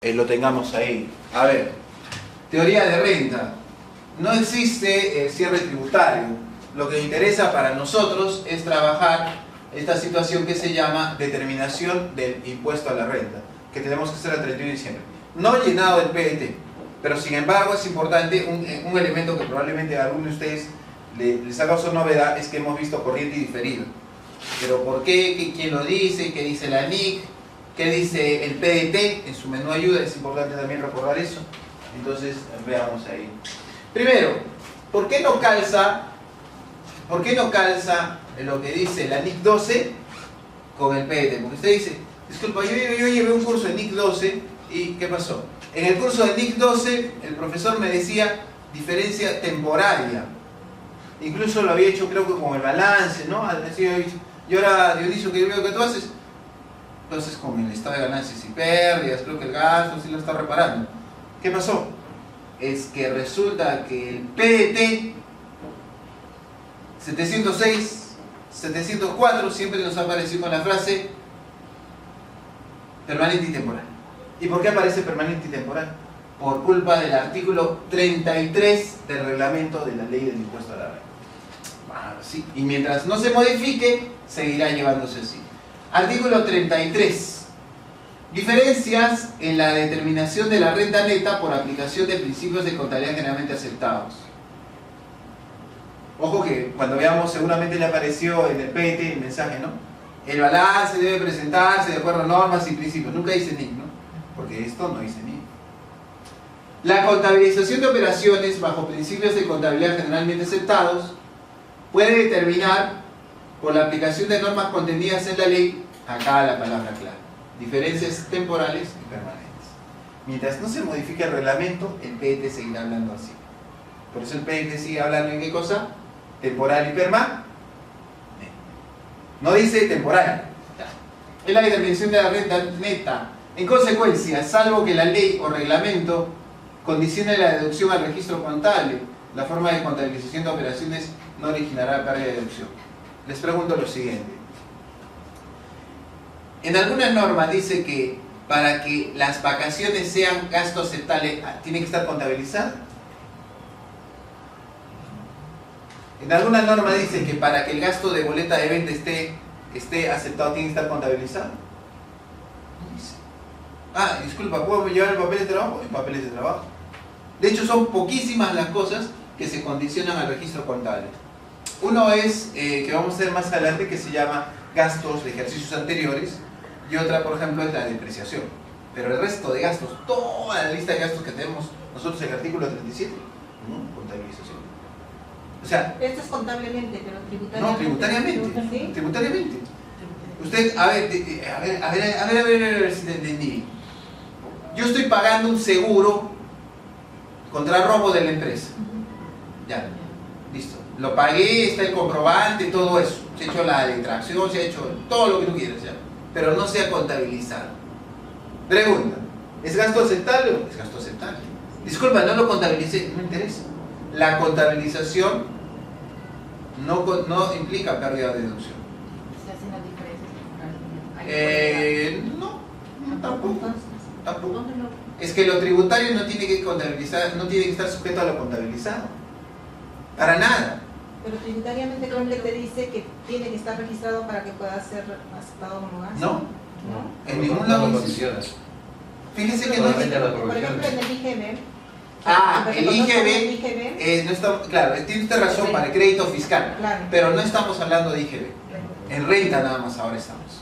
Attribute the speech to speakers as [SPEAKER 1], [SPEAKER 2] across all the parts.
[SPEAKER 1] lo tengamos ahí. A ver, teoría de renta. No existe cierre tributario. Lo que interesa para nosotros es trabajar esta situación que se llama determinación del impuesto a la renta, que tenemos que hacer el 31 de diciembre. No llenado del PET, pero sin embargo es importante, un elemento que probablemente a algunos de ustedes les ha causado novedad, es que hemos visto corriente y diferido. Pero ¿por qué? ¿Quién lo dice? ¿Qué dice la NIC? ¿Qué dice el PDT en su menú ayuda? Es importante también recordar eso. Entonces, veamos ahí. Primero, ¿por qué no calza lo que dice la NIC 12 con el PDT? Porque usted dice, disculpa, yo llevé un curso de NIC 12 y ¿qué pasó? En el curso de NIC 12 el profesor me decía diferencia temporaria. Incluso lo había hecho creo que con el balance, ¿no? Y ahora, Dionisio, que yo veo que tú haces, entonces con el estado de ganancias y pérdidas, creo que el gasto sí lo está reparando. ¿Qué pasó? Es que resulta que el PDT 706, 704 siempre nos apareció con la frase permanente y temporal. ¿Y por qué aparece permanente y temporal? Por culpa del artículo 33 del reglamento de la ley del impuesto a la renta. Sí. Y mientras no se modifique, seguirá llevándose así. Artículo 33. Diferencias en la determinación de la renta neta por aplicación de principios de contabilidad generalmente aceptados. Ojo que cuando veamos, seguramente le apareció en el PET el mensaje, ¿no? El balance debe presentarse de acuerdo a normas y principios. Nunca dice NIC, ¿no? Porque esto no dice NIC. La contabilización de operaciones bajo principios de contabilidad generalmente aceptados puede determinar por la aplicación de normas contenidas en la ley, acá la palabra clave, diferencias temporales y permanentes. Mientras no se modifique el reglamento, el PET seguirá hablando así. Por eso el PET sigue hablando en qué cosa, temporal y permanente. No dice temporal. Es la determinación de la renta neta. En consecuencia, salvo que la ley o reglamento condicione la deducción al registro contable, la forma de contabilización de operaciones no originará carga de deducción. Les pregunto lo siguiente. En alguna norma dice que para que las vacaciones sean gasto aceptable, tiene que estar contabilizado. En alguna norma dice que para que el gasto de boleta de venta esté aceptado, tiene que estar contabilizado. No dice. Ah, disculpa, ¿puedo llevar el papel de trabajo? El papel de trabajo. De hecho, son poquísimas las cosas que se condicionan al registro contable. Uno es, que vamos a ver más adelante, que se llama gastos de ejercicios anteriores, y otra, por ejemplo, es la depreciación. Pero el resto de gastos, toda la lista de gastos que tenemos nosotros en el artículo 37, ¿no? Contabilización. O sea,
[SPEAKER 2] esto es contablemente, pero tributariamente.
[SPEAKER 1] No, tributariamente.
[SPEAKER 2] ¿Sí?
[SPEAKER 1] Tributariamente. Usted, a ver si te entendí. Yo estoy pagando un seguro contra robo de la empresa. Ya, listo. Lo pagué, está el comprobante, todo eso. Se ha hecho la detracción, se ha hecho todo lo que tú quieras ya. Pero no se ha contabilizado. Pregunta, ¿es gasto aceptable o es gasto aceptable? Disculpa, no lo contabilicé, no me interesa. La contabilización no implica pérdida de deducción.
[SPEAKER 2] ¿Se hacen las diferencias?
[SPEAKER 1] No, tampoco. Es que lo tributario no tiene que contabilizar, no tiene que estar sujeto a lo contabilizado. Para nada.
[SPEAKER 2] Pero tributariamente creo que te dice que tiene que estar registrado para que pueda ser aceptado como gasto.
[SPEAKER 1] No.
[SPEAKER 2] ¿No?
[SPEAKER 1] En ningún lado. Fíjese que no dice.
[SPEAKER 2] Por ejemplo, en el IGB.
[SPEAKER 1] El IGB no está, claro, tiene usted razón para el crédito fiscal,
[SPEAKER 2] claro.
[SPEAKER 1] Pero no estamos hablando de IGB. En renta nada más ahora estamos.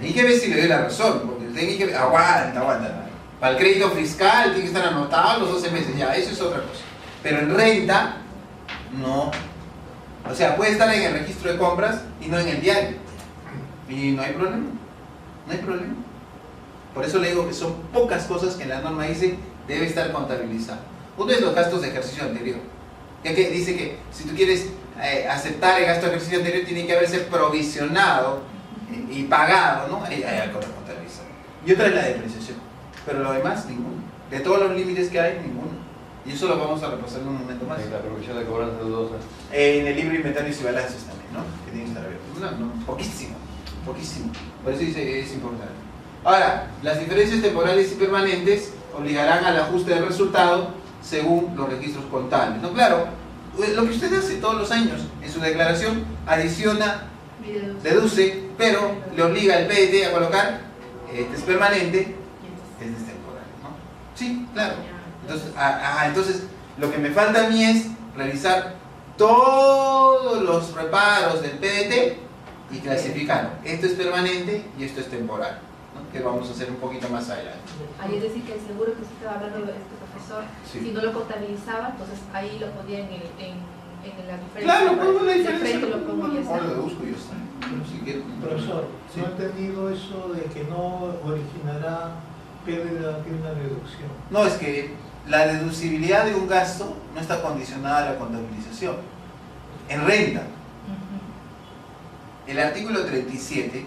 [SPEAKER 1] En IGB sí le doy la razón, porque usted en IGB aguanta. Para el crédito fiscal tiene que estar anotado los 12 meses, ya, eso es otra cosa. Pero en renta, no. O sea, puede estar en el registro de compras y no en el diario. Y no hay problema. No hay problema. Por eso le digo que son pocas cosas que la norma dice debe estar contabilizado. Uno es los gastos de ejercicio anterior. Ya que dice que si tú quieres aceptar el gasto de ejercicio anterior, tiene que haberse provisionado y pagado, ¿no? Hay algo que contabilizar. Y otra es la depreciación. Pero lo demás, ninguno. De todos los límites que hay, ninguno. Y eso lo vamos a repasar en un momento más.
[SPEAKER 3] La provisión de cobranza dudosa.
[SPEAKER 1] En el libro Inventarios y Balances también, ¿no? Que tiene que estar abierto. No, poquísimo. Por eso dice que es importante. Ahora, las diferencias temporales y permanentes obligarán al ajuste del resultado según los registros contables. No, claro, lo que usted hace todos los años en su declaración, adiciona, deduce, pero le obliga al PDT a colocar este es permanente, este es temporal, ¿no? Sí, claro. Entonces, lo que me falta a mí es realizar todos los reparos del PDT y clasificar. Esto es permanente y esto es temporal, ¿no? Que vamos a hacer un poquito más adelante.
[SPEAKER 3] Ahí es decir que el seguro que usted estaba hablando, profesor,
[SPEAKER 1] Sí.
[SPEAKER 3] si no lo contabilizaba, entonces ahí lo ponía en la diferencia.
[SPEAKER 1] Claro, pongo la
[SPEAKER 3] De
[SPEAKER 1] diferencia.
[SPEAKER 3] frente lo pongo y ya está.
[SPEAKER 1] Ahora lo busco y ya está. Pero si quiero-
[SPEAKER 4] Profesor,
[SPEAKER 1] Sí.
[SPEAKER 4] no he entendido eso de que no originará pérdida de una reducción.
[SPEAKER 1] No, es que la deducibilidad de un gasto no está condicionada a la contabilización. En renta, el artículo 37,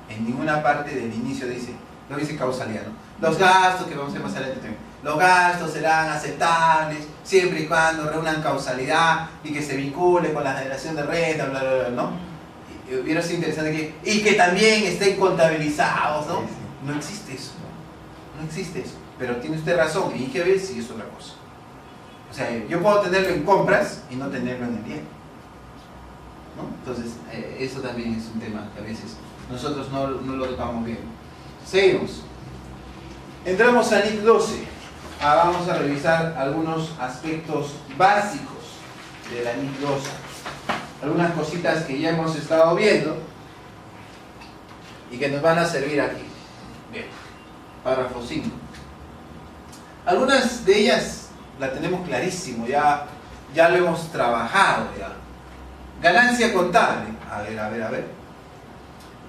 [SPEAKER 1] en ninguna parte del inicio dice, lo dice causalidad, ¿no? Los gastos, que vamos a ver más adelante también, los gastos serán aceptables siempre y cuando reúnan causalidad y que se vincule con la generación de renta, bla, bla, bla, ¿no? Y hubiera sido interesante y que también estén contabilizados, ¿no? No existe eso, no existe eso. Pero tiene usted razón, en IGB sí es otra cosa. O sea, yo puedo tenerlo en compras y no tenerlo en el bien, ¿no? Entonces, eso también es un tema que a veces nosotros no lo tocamos bien. Seguimos. Entramos a NIC 12. Vamos a revisar algunos aspectos básicos de la NIC 12. Algunas cositas que ya hemos estado viendo y que nos van a servir aquí. Bien. Párrafo 5. Algunas de ellas la tenemos clarísimo, ya lo hemos trabajado ya. Ganancia contable. A ver.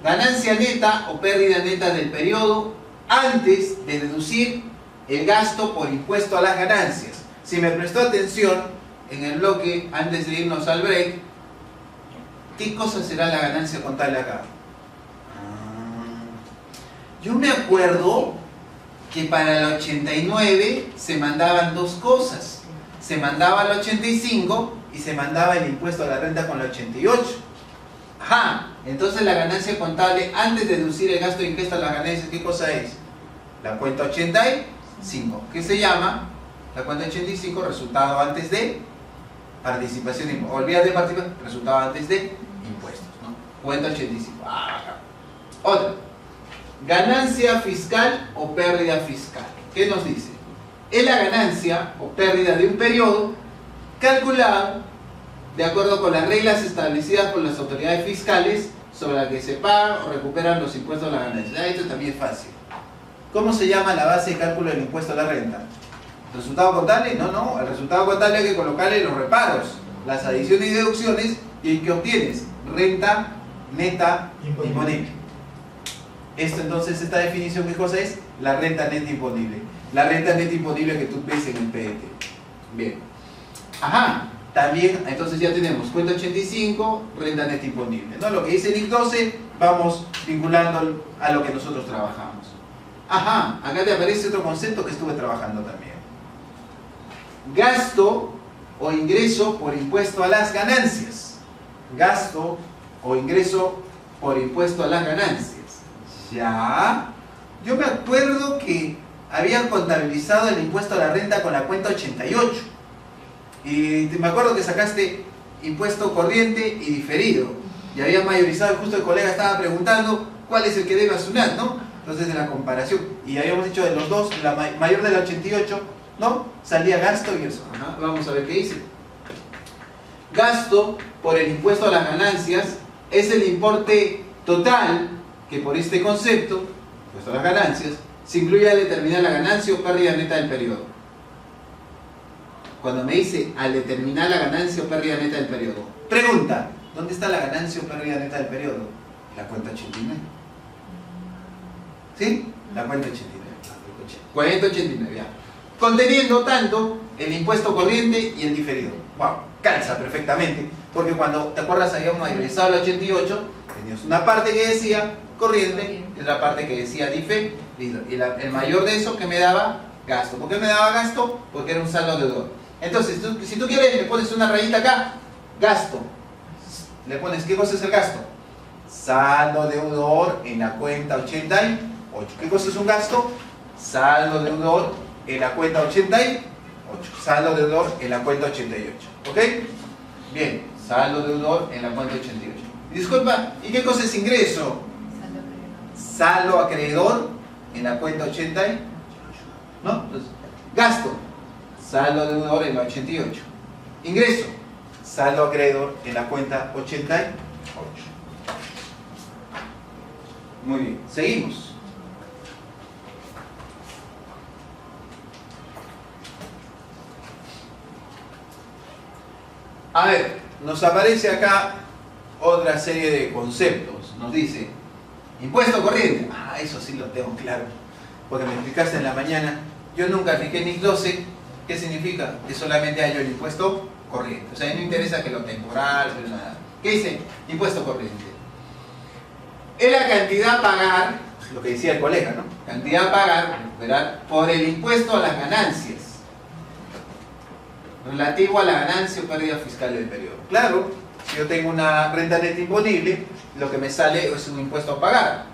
[SPEAKER 1] Ganancia neta o pérdida neta del periodo antes de deducir el gasto por impuesto a las ganancias. Si me prestó atención en el bloque antes de irnos al break, ¿qué cosa será la ganancia contable acá? Yo me acuerdo que para el 89 se mandaban dos cosas. Se mandaba el 85 y se mandaba el impuesto a la renta con el 88. Ajá, entonces la ganancia contable antes de deducir el gasto de impuesto a las ganancias, ¿qué cosa es? La cuenta 85, que se llama la cuenta 85, resultado antes de participación, olvídate de participación, resultado antes de impuestos, ¿no? Cuenta 85. Otra, ganancia fiscal o pérdida fiscal. ¿Qué nos dice? Es la ganancia o pérdida de un periodo calculado de acuerdo con las reglas establecidas por las autoridades fiscales sobre las que se pagan o recuperan los impuestos a las ganancias. Esto también es fácil. ¿Cómo se llama la base de cálculo del impuesto a la renta? ¿Resultado contable? No. El resultado contable hay que colocarle los reparos, las adiciones y deducciones, y ¿qué obtienes? Renta neta imponible. Esto entonces, esta definición, ¿qué cosa es? La renta neta imponible. La renta neta imponible que tú ves en el PDT. Bien. Ajá. También, entonces ya tenemos cuenta 85, renta neta imponible, ¿no? Lo que dice NIC 12, vamos vinculando a lo que nosotros trabajamos. Ajá, acá te aparece otro concepto que estuve trabajando también. Gasto o ingreso por impuesto a las ganancias. Gasto o ingreso por impuesto a las ganancias. Ya. Yo me acuerdo que habían contabilizado el impuesto a la renta con la cuenta 88. Y me acuerdo que sacaste impuesto corriente y diferido. Y había mayorizado, justo el colega estaba preguntando cuál es el que debe a SUNAT, ¿no? Entonces de la comparación. Y habíamos dicho de los dos, la mayor de la 88, ¿no? Salía gasto y eso. Ajá. Vamos a ver qué dice. Gasto por el impuesto a las ganancias es el importe total que por este concepto, impuesto a las ganancias, se incluye al determinar la ganancia o pérdida neta del periodo. Cuando me dice al determinar la ganancia o pérdida neta del periodo, pregunta, ¿dónde está la ganancia o pérdida neta del periodo? La cuenta 89. ¿Sí? La cuenta 89. Cuenta 89, ya. Conteniendo tanto el impuesto corriente y el diferido. Wow, calza perfectamente. Porque cuando, ¿te acuerdas? Habíamos mayorizado el 88, teníamos una parte que decía corriente y otra parte que decía diferido. Y el mayor de eso que me daba gasto. ¿Por qué me daba gasto? Porque era un saldo deudor. Entonces, si tú quieres, le pones una rayita acá, gasto. Le pones, ¿qué cosa es el gasto? Saldo deudor en la cuenta 88. ¿Qué cosa es un gasto? Saldo deudor en la cuenta 88. Saldo deudor en la cuenta 88. ¿Ok? Bien, saldo deudor en la cuenta 88. Disculpa, ¿y qué cosa es ingreso? Saldo acreedor en la cuenta 88. ¿No? Entonces, gasto, saldo deudor en la 88. Ingreso, saldo acreedor en la cuenta 88. Muy bien, seguimos. A ver, nos aparece acá otra serie de conceptos. Nos dice, impuesto corriente. Ah, eso sí lo tengo claro, porque me explicaste en la mañana. Yo nunca fijé NIC 12. ¿Qué significa? Que solamente hay el impuesto corriente. O sea, no interesa que lo temporal, pero nada. ¿Qué dice? Impuesto corriente. Es la cantidad a pagar, lo que decía el colega, ¿no? Cantidad a pagar, ¿verdad?, por el impuesto a las ganancias, relativo a la ganancia o pérdida fiscal del periodo. Claro, si yo tengo una renta neta imponible, lo que me sale es un impuesto a pagar.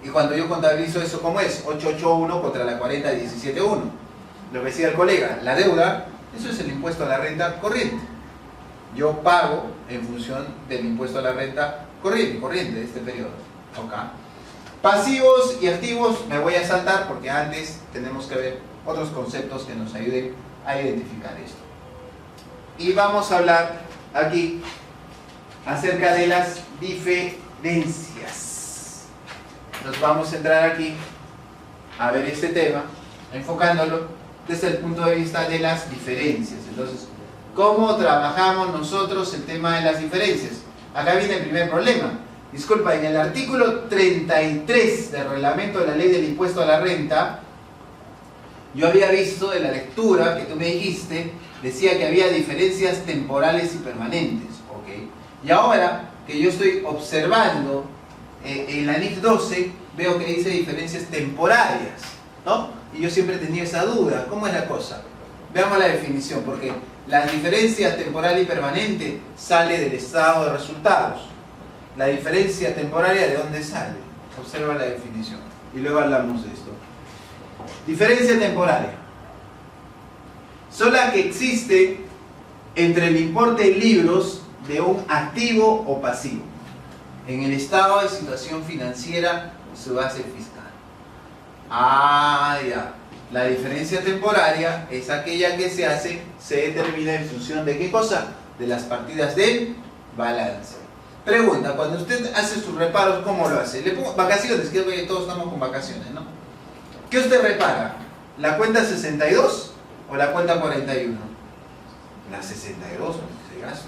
[SPEAKER 1] Y cuando yo contabilizo eso, ¿cómo es? 881 contra la 40.171. Lo que decía el colega, la deuda, eso es el impuesto a la renta corriente. Yo pago en función del impuesto a la renta corriente de este periodo. ¿Ok? Pasivos y activos me voy a saltar porque antes tenemos que ver otros conceptos que nos ayuden a identificar esto. Y vamos a hablar aquí acerca de las diferencias. Nos vamos a entrar aquí a ver este tema, enfocándolo desde el punto de vista de las diferencias. Entonces, ¿cómo trabajamos nosotros el tema de las diferencias? Acá viene el primer problema. Disculpa, en el artículo 33 del reglamento de la ley del impuesto a la renta, yo había visto de la lectura que tú me dijiste, decía que había diferencias temporales y permanentes. ¿Okay? Y ahora que yo estoy observando en la NIC 12, veo que dice diferencias temporarias, ¿no? Y yo siempre tenía esa duda, ¿cómo es la cosa? Veamos la definición, porque la diferencia temporal y permanente sale del estado de resultados. La diferencia temporaria, ¿de dónde sale? Observa la definición y luego hablamos de esto. Diferencia temporaria son las que existe entre el importe en libros de un activo o pasivo en el estado de situación financiera y su base fiscal. Ah, ya. La diferencia temporaria es aquella que se determina en función de ¿qué cosa? De las partidas del balance. Pregunta, cuando usted hace sus reparos, ¿cómo lo hace? Le pongo vacaciones, que todos estamos con vacaciones, ¿no? ¿Qué usted repara? ¿La cuenta 62 o la cuenta 41? La 62, se gasta.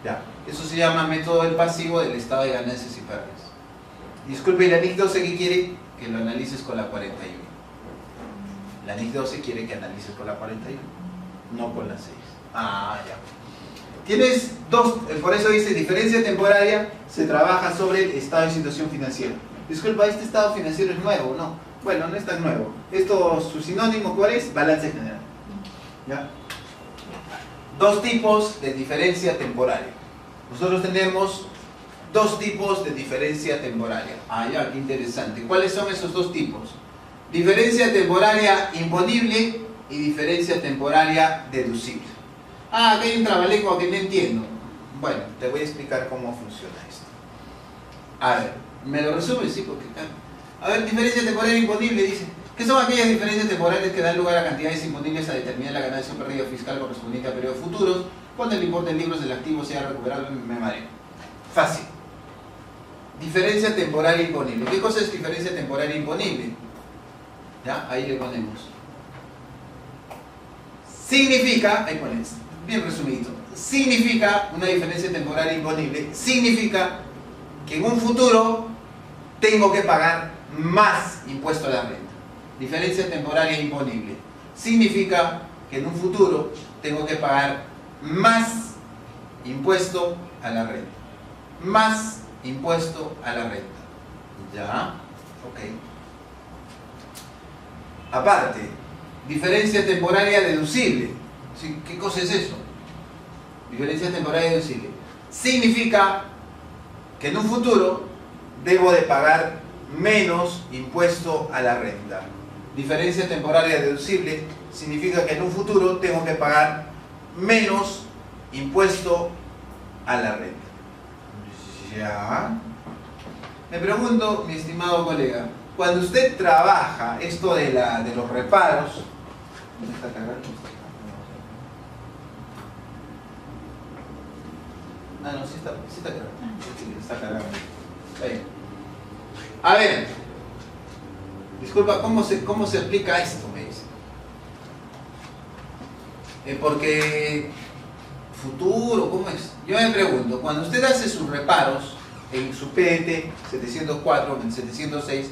[SPEAKER 1] Ya, eso se llama método del pasivo del estado de ganancias y pérdidas. Disculpe, ¿y la NIC 12 qué quiere? Que lo analices con la 41. La NIC 12 quiere que analices con la 41, no con la 6. Ah, ya. Tienes dos, por eso dice diferencia temporaria, se trabaja sobre el estado de situación financiera. Disculpa, ¿este estado financiero es nuevo? No. Bueno, no es tan nuevo. Esto, su sinónimo, ¿cuál es? Balance general. ¿Ya? Dos tipos de diferencia temporaria. Nosotros tenemos dos tipos de diferencia temporaria. Ah, ya, qué interesante. ¿Cuáles son esos dos tipos? Diferencia temporaria imponible y diferencia temporaria deducible. Ah, acá hay un trabalengua que no entiendo. Bueno, te voy a explicar cómo funciona esto. A ver, ¿me lo resumes? Sí, porque... A ver, diferencia temporaria imponible dice, ¿qué son aquellas diferencias temporales que dan lugar a cantidades imponibles a determinar la ganancia o pérdida fiscal correspondiente a periodos futuros cuando el importe en libros del activo sea recuperado en memoria? Fácil. Diferencia temporaria imponible. ¿Qué cosa es diferencia temporaria imponible? ¿Ya? Ahí le ponemos. Significa, ahí pones, bien resumido, significa una diferencia temporaria imponible, significa que en un futuro tengo que pagar más impuesto a la renta. Diferencia temporaria imponible significa que en un futuro tengo que pagar más impuesto a la renta. Más impuesto a la renta. ¿Ya? Ok. Aparte, diferencia temporaria deducible. ¿Qué cosa es eso? Diferencia temporaria deducible. Significa que en un futuro debo de pagar menos impuesto a la renta. Diferencia temporaria deducible significa que en un futuro tengo que pagar menos impuesto a la renta. Ya. Me pregunto, mi estimado colega, cuando usted trabaja esto de los reparos, ¿dónde está cargando? Ah, no, sí está cargando. Sí, está cargando. Está bien. A ver, disculpa, ¿cómo se aplica esto? Me dice. Porque futuro, ¿cómo es? Yo me pregunto, cuando usted hace sus reparos en su PDT 704, en 706,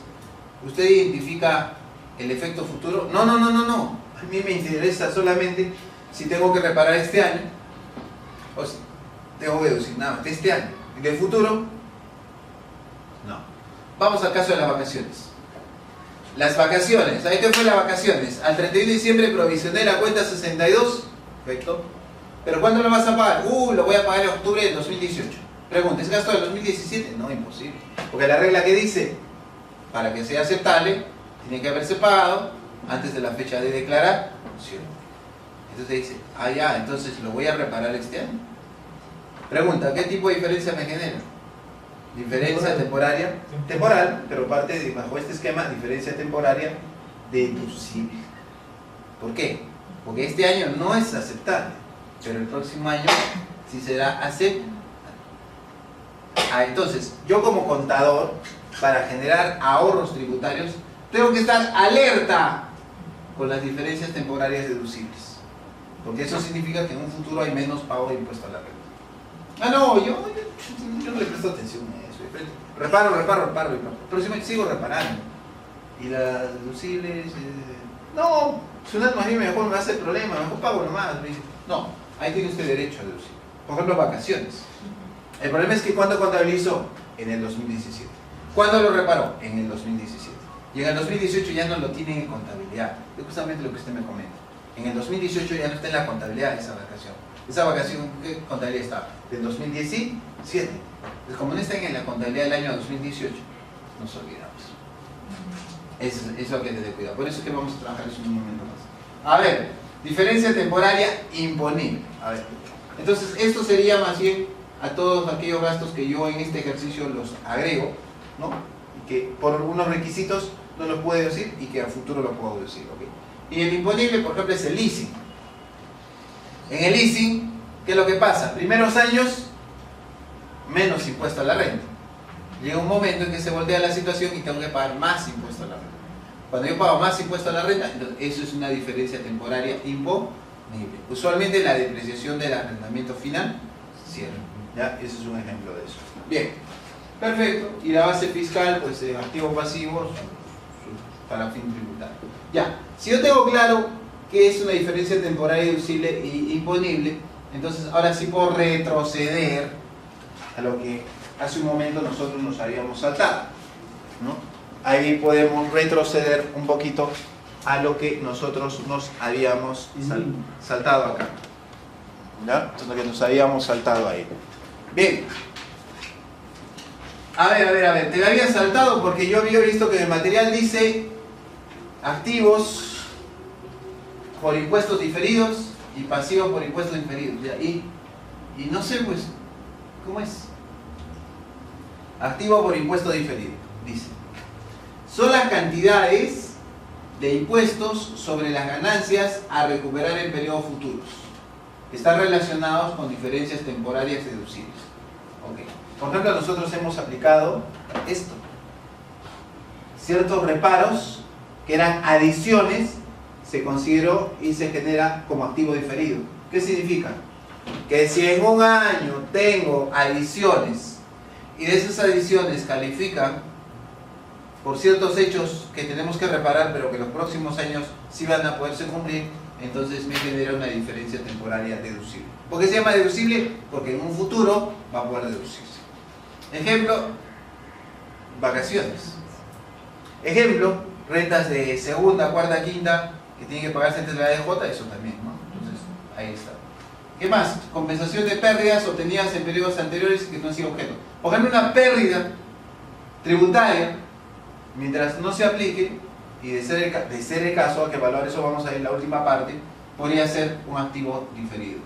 [SPEAKER 1] ¿usted identifica el efecto futuro? No. A mí me interesa solamente si tengo que reparar este año o si tengo que deducir nada más de este año. ¿Y del futuro? No. Vamos al caso de las vacaciones. Las vacaciones, ¿sabes qué fue las vacaciones? Al 31 de diciembre provisioné la cuenta 62, perfecto. ¿Pero cuándo lo vas a pagar? Lo voy a pagar en octubre del 2018. Pregunta, ¿es gasto del 2017? No, imposible. Porque la regla que dice, para que sea aceptable, tiene que haberse pagado antes de la fecha de declaración. Entonces dice, ya, entonces lo voy a reparar este año. Pregunta, ¿qué tipo de diferencia me genera? Diferencia temporaria, temporal, pero parte bajo este esquema, diferencia temporaria deducible. ¿Por qué? Porque este año no es aceptable, pero el próximo año sí será aceptable. Entonces, yo como contador, para generar ahorros tributarios, tengo que estar alerta con las diferencias temporarias deducibles. Porque eso significa que en un futuro hay menos pago de impuesto a la renta. No, yo no le presto atención a eso. Reparo. Pero sigo reparando. Y las deducibles... no, suena más bien mejor, me hace el problema, mejor pago nomás. No, ahí tiene usted derecho a deducir. Por ejemplo, vacaciones. El problema es que ¿cuándo contabilizó? En el 2017. ¿Cuándo lo reparó? En el 2017. Y en el 2018 ya no lo tienen en contabilidad. Es justamente lo que usted me comenta. En el 2018 ya no está en la contabilidad esa vacación. Esa vacación, ¿qué contabilidad está? Del 2017. Entonces, como no está en la contabilidad del año 2018, nos olvidamos. Eso es lo que tener cuidado. Por eso es que vamos a trabajar eso en un momento más. A ver, diferencia temporaria imponible. A ver, entonces esto sería más bien a todos aquellos gastos que yo en este ejercicio los agrego, ¿no? Y que por unos requisitos no los puedo deducir y que a futuro lo puedo deducir, ¿ok? Y el imponible, por ejemplo, es el leasing. En el leasing, ¿qué es lo que pasa? Primeros años, menos impuesto a la renta. Llega un momento en que se voltea la situación y tengo que pagar más impuesto a la renta. Cuando yo pago más impuesto a la renta, entonces eso es una diferencia temporaria imponible. Usualmente la depreciación del arrendamiento final cierra. ¿Ya? Ese es un ejemplo de eso. Bien, perfecto. Y la base fiscal, pues activo pasivo para fin tributario. Ya, si yo tengo claro qué es una diferencia temporaria deducible e imponible, entonces ahora sí puedo retroceder a lo que hace un momento nosotros nos habíamos saltado, ¿no? Ahí podemos retroceder un poquito a lo que nosotros nos habíamos saltado acá. ¿Ya? Lo que nos habíamos saltado ahí. Bien. A ver, te lo había saltado porque yo había visto que en el material dice activos por impuestos diferidos y pasivos por impuestos inferidos. ¿Ya? Y no sé, pues, ¿cómo es? Activo por impuesto diferido, dice. Son las cantidades de impuestos sobre las ganancias a recuperar en periodos futuros. Están relacionados con diferencias temporarias deducibles. Okay. Por ejemplo, nosotros hemos aplicado esto. Ciertos reparos que eran adiciones se consideró y se genera como activo diferido. ¿Qué significa? Que si en un año tengo adiciones y de esas adiciones califican por ciertos hechos que tenemos que reparar, pero que los próximos años sí van a poderse cumplir, entonces me genera una diferencia temporaria deducible. ¿Por qué se llama deducible? Porque en un futuro va a poder deducirse. Ejemplo, vacaciones. Ejemplo, rentas de segunda, cuarta, quinta, que tienen que pagarse antes de la DJ, eso también, ¿no? Entonces, ahí está. ¿Qué más? Compensación de pérdidas obtenidas en periodos anteriores que no han sido objeto. Por ejemplo, una pérdida tributaria Mientras no se aplique, y de ser el caso, a que evaluar eso vamos a ir en la última parte, podría ser un activo diferido.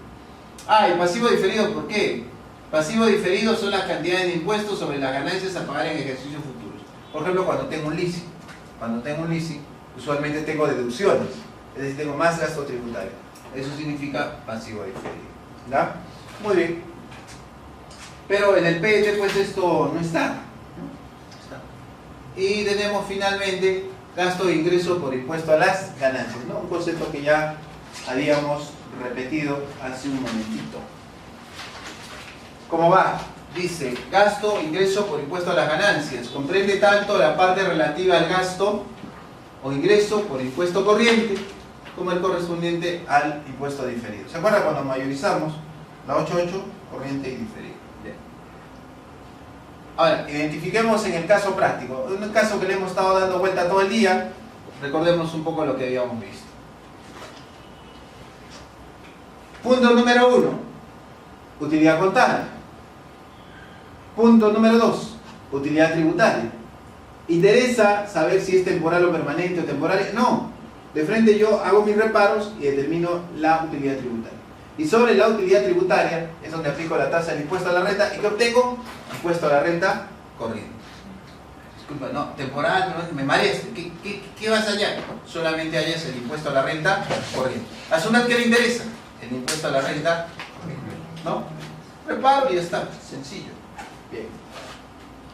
[SPEAKER 1] Ah, el pasivo diferido, ¿por qué? Pasivo diferido son las cantidades de impuestos sobre las ganancias a pagar en ejercicios futuros. Por ejemplo, cuando tengo un leasing, usualmente tengo deducciones, es decir, tengo más gasto tributario. Eso significa pasivo diferido. ¿Ya? Muy bien. Pero en el PET pues esto no está. ¿No? Está. Y tenemos finalmente gasto de ingreso por impuesto a las ganancias, ¿no? Un concepto que ya habíamos repetido hace un momentito. ¿Cómo va? Dice, gasto, ingreso por impuesto a las ganancias. Comprende tanto la parte relativa al gasto o ingreso por impuesto corriente como el correspondiente al impuesto diferido. ¿Se acuerdan cuando mayorizamos la 88, corriente y diferido? Bien. Ahora, identifiquemos en el caso práctico. En un caso que le hemos estado dando vuelta todo el día, recordemos un poco lo que habíamos visto. Punto número 1, utilidad contable. Punto número 2, utilidad tributaria. ¿Interesa saber si es temporal o permanente o temporal? No. De frente yo hago mis reparos y determino la utilidad tributaria. Y sobre la utilidad tributaria es donde aplico la tasa del impuesto a la renta y que obtengo impuesto a la renta corriente. Disculpa, no, temporal, no, me mareas. ¿Qué vas a hallar? Solamente hallas el impuesto a la renta corriente. Asuman que le interesa el impuesto a la renta corriente, ¿no? Reparo y ya está, sencillo. Bien.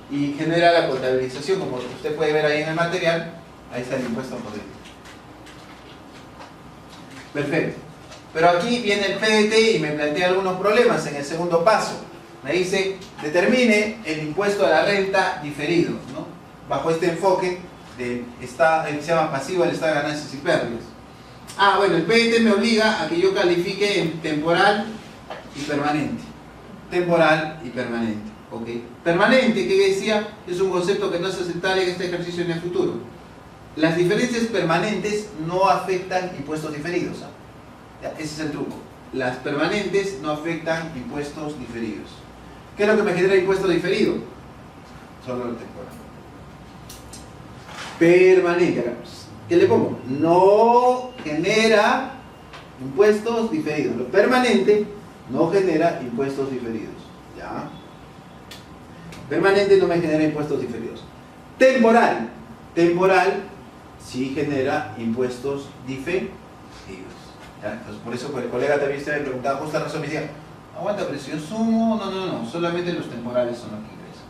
[SPEAKER 1] Y genera la contabilización, como usted puede ver ahí en el material, ahí está el impuesto corriente. Perfecto. Pero aquí viene el PDT y me plantea algunos problemas en el segundo paso. Me dice, determine el impuesto a la renta diferido, ¿no? Bajo este enfoque de el que se llama pasivo del estado de ganancias y pérdidas. Ah, bueno, el PDT me obliga a que yo califique en temporal y permanente. Temporal y permanente. ¿Ok? Permanente, que decía, es un concepto que no es aceptable en este ejercicio en el futuro. Las diferencias permanentes no afectan impuestos diferidos. ¿Ah? Ya, ese es el truco. Las permanentes no afectan impuestos diferidos. ¿Qué es lo que me genera impuesto diferido? Solo el temporal. Permanente, acá. ¿Qué le pongo? No genera impuestos diferidos. Lo permanente no genera impuestos diferidos. ¿Ya? Permanente no me genera impuestos diferidos. Temporal. Temporal sí genera impuestos diferidos. ¿Ya? Entonces, por eso el colega también se me preguntaba justo la razón, me decía, aguanta, pero si yo sumo, no, solamente los temporales son los que ingresan.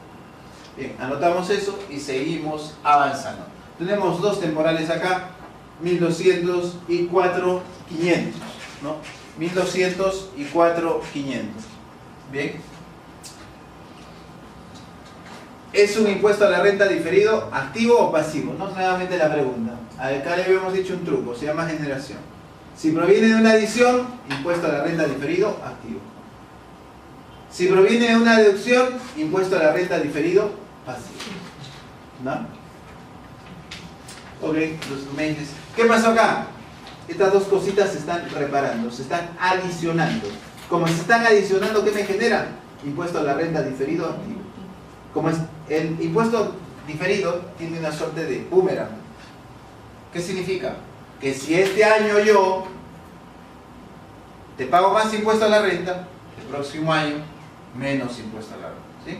[SPEAKER 1] Bien, anotamos eso y seguimos avanzando. Tenemos dos temporales acá, 1200 y 4500, ¿no? 1200 y 4500. Bien. ¿Es un impuesto a la renta diferido activo o pasivo? No, nuevamente la pregunta. Acá le habíamos dicho un truco, se llama generación. Si proviene de una adición, impuesto a la renta diferido, activo. Si proviene de una deducción, impuesto a la renta diferido, pasivo. ¿No? Ok, los meses. ¿Qué pasó acá? Estas dos cositas se están reparando, se están adicionando. Como se están adicionando, ¿qué me genera? Impuesto a la renta diferido, activo. Como el impuesto diferido tiene una suerte de boomerang. ¿Qué significa? Que si este año yo te pago más impuesto a la renta, el próximo año menos impuesto a la renta. ¿Sí?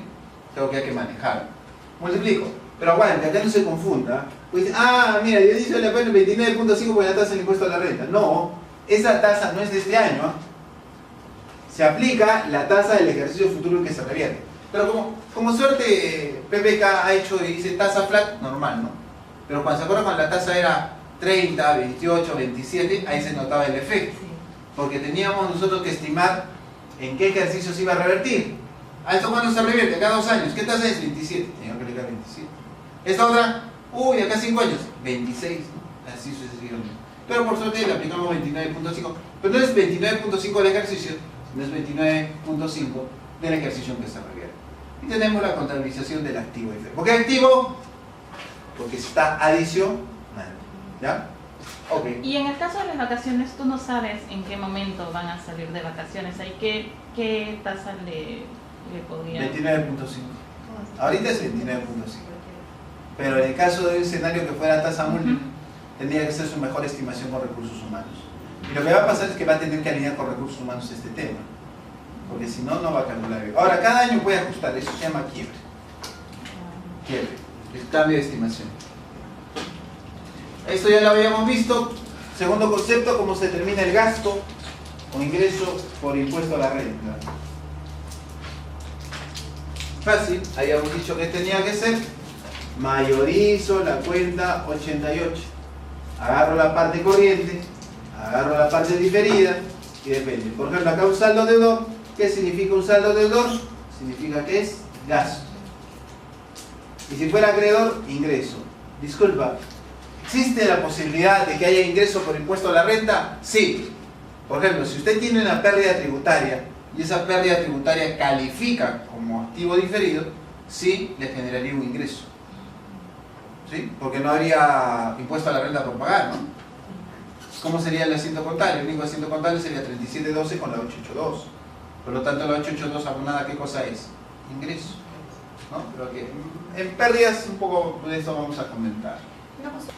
[SPEAKER 1] Tengo que hay que manejar. Multiplico. Pero aguante, acá no se confunda. Pues dice, mira, Dionisio le pone 29.5 por la tasa del impuesto a la renta. No, esa tasa no es de este año. ¿Eh? Se aplica la tasa del ejercicio futuro que se revierte. Pero como suerte PPK ha hecho y dice tasa flat, normal, ¿no? Pero cuando se acuerda cuando la tasa era 30, 28, 27, ahí se notaba el efecto. Porque teníamos nosotros que estimar en qué ejercicio se iba a revertir. ¿A esto cuándo se revierte? Cada 2 años. ¿Qué tasa es? 27. Tenía que aplicar 27. Esta otra, acá 5 años. 26. ¿No? Así sucesivamente. Pero por suerte le aplicamos 29.5. Pero no es 29.5 del ejercicio, no es 29.5 del ejercicio en que se revierte. Y tenemos la contabilización del activo. ¿Por qué activo? Porque está adicionando. ¿Ya? Okay.
[SPEAKER 5] Y en el caso de las vacaciones, tú no sabes en qué momento van a salir de vacaciones. ¿Hay qué tasa le podría...?
[SPEAKER 1] 29.5. Ahorita es 29.5. Pero en el caso de un escenario que fuera tasa múltiple, tendría que ser su mejor estimación con recursos humanos. Y lo que va a pasar es que va a tener que alinear con recursos humanos este tema, porque si no, no va a calcular bien. Ahora, cada año puede ajustar, eso se llama quiebre. Quiebre, el cambio de estimación. Esto ya lo habíamos visto. Segundo concepto, cómo se determina el gasto o ingreso por impuesto a la renta. Fácil, habíamos dicho que tenía que ser, mayorizo la cuenta 88. Agarro la parte corriente, agarro la parte diferida y depende. Por ejemplo, acá un saldo deudor. ¿Qué significa un saldo deudor? Significa que es gasto. Y si fuera acreedor, ingreso. Disculpa, ¿existe la posibilidad de que haya ingreso por impuesto a la renta? Sí. Por ejemplo, si usted tiene una pérdida tributaria y esa pérdida tributaria califica como activo diferido, sí le generaría un ingreso. ¿Sí? Porque no habría impuesto a la renta por pagar, ¿no? ¿Cómo sería el asiento contable? El único asiento contable sería 3712 con la 882. Por lo tanto, la 882 abonada, ¿qué cosa es? Ingreso, ¿no? Pero que en pérdidas un poco de eso vamos a comentar.
[SPEAKER 2] Una cosa.